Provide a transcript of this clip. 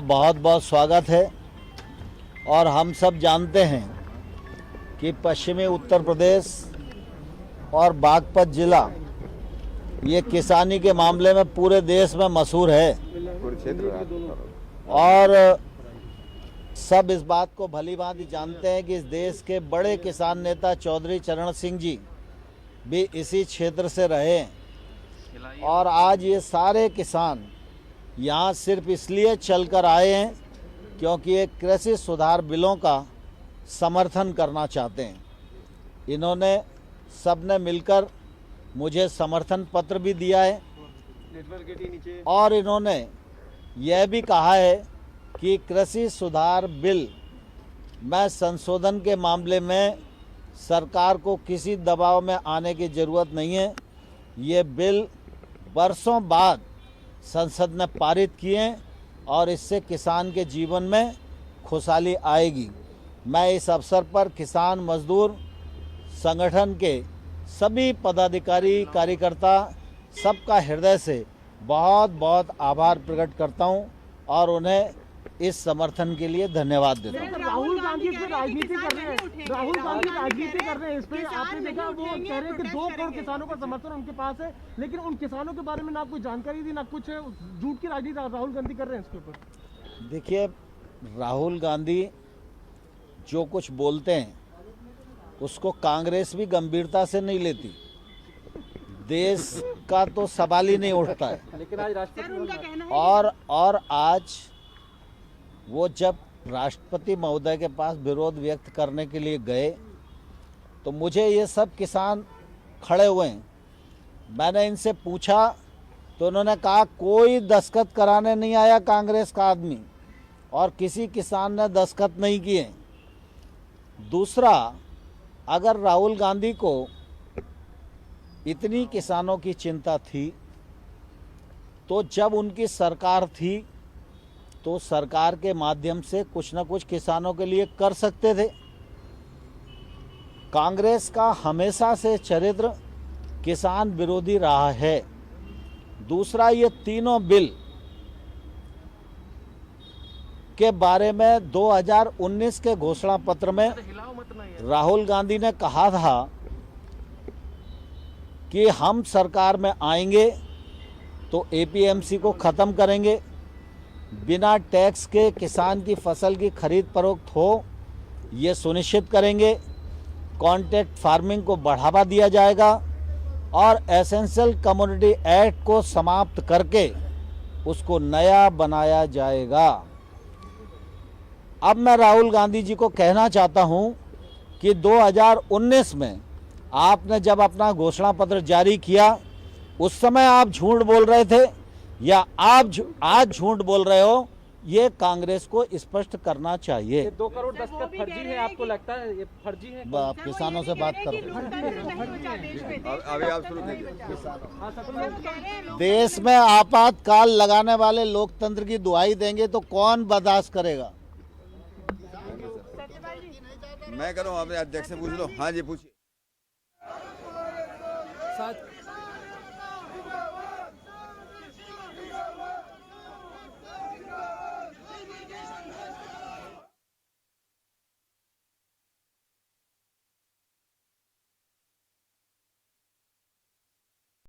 बहुत बहुत स्वागत है। और हम सब जानते हैं कि पश्चिमी उत्तर प्रदेश और बागपत जिला ये किसानी के मामले में पूरे देश में मशहूर है और सब इस बात को भली भांति जानते हैं कि इस देश के बड़े किसान नेता चौधरी चरण सिंह जी भी इसी क्षेत्र से रहे और आज ये सारे किसान यहाँ सिर्फ इसलिए चलकर आए हैं क्योंकि एक कृषि सुधार बिलों का समर्थन करना चाहते हैं। इन्होंने सबने मिलकर मुझे समर्थन पत्र भी दिया है और इन्होंने यह भी कहा है कि कृषि सुधार बिल में संशोधन के मामले में सरकार को किसी दबाव में आने की ज़रूरत नहीं है। ये बिल वर्षों बाद संसद ने पारित किए और इससे किसान के जीवन में खुशहाली आएगी। मैं इस अवसर पर किसान मजदूर संगठन के सभी पदाधिकारी कार्यकर्ता सबका हृदय से बहुत बहुत आभार प्रकट करता हूं और उन्हें इस समर्थन के लिए धन्यवाद देता हूं। राहुल गांधी इस पे राजनीति कर रहे हैं, राहुल गांधी राजनीति कर रहे हैं इस पे। आपने देखा वो कह रहे हैं कि 2 करोड़ किसानों का समर्थन उनके पास है, लेकिन उन किसानों के बारे में ना कोई जानकारी दी ना कुछ, झूठ की राजनीति राहुल गांधी कर रहे हैं इसके ऊपर। देखिए, राहुल गांधी जो कुछ बोलते हैं उसको कांग्रेस भी गंभीरता से नहीं लेती। देश का तो सवाल ही नहीं उठता है। लेकिन आज राष्ट्रपति और आज वो जब राष्ट्रपति महोदय के पास विरोध व्यक्त करने के लिए गए तो मुझे ये सब किसान खड़े हुए हैं। मैंने इनसे पूछा तो उन्होंने कहा कोई दस्तखत कराने नहीं आया कांग्रेस का आदमी और किसी किसान ने दस्तखत नहीं किए। दूसरा, अगर राहुल गांधी को इतनी किसानों की चिंता थी तो जब उनकी सरकार थी तो सरकार के माध्यम से कुछ न कुछ किसानों के लिए कर सकते थे। कांग्रेस का हमेशा से चरित्र किसान विरोधी रहा है। दूसरा, ये तीनों बिल के बारे में 2019 के घोषणा पत्र में राहुल गांधी ने कहा था कि हम सरकार में आएंगे तो एपीएमसी को ख़त्म करेंगे, बिना टैक्स के किसान की फसल की खरीद फरोख्त हो ये सुनिश्चित करेंगे, कॉन्ट्रैक्ट फार्मिंग को बढ़ावा दिया जाएगा और एसेंशियल कमोडिटी एक्ट को समाप्त करके उसको नया बनाया जाएगा। अब मैं राहुल गांधी जी को कहना चाहता हूं कि 2019 में आपने जब अपना घोषणा पत्र जारी किया उस समय आप झूठ बोल रहे थे या आप आज झूठ बोल रहे हो, ये कांग्रेस को स्पष्ट करना चाहिए। 2 करोड़ दस्तखत फर्जी है, आपको लगता है ये फर्जी है? आप किसानों से बात करो। अभी आप शुरू कीजिए। देश में आपातकाल लगाने वाले लोकतंत्र की दुहाई देंगे तो कौन बर्दाश्त करेगा? मैं करूँ, अपने अध्यक्ष से पूछ लो। हाँ जी, पूछिए।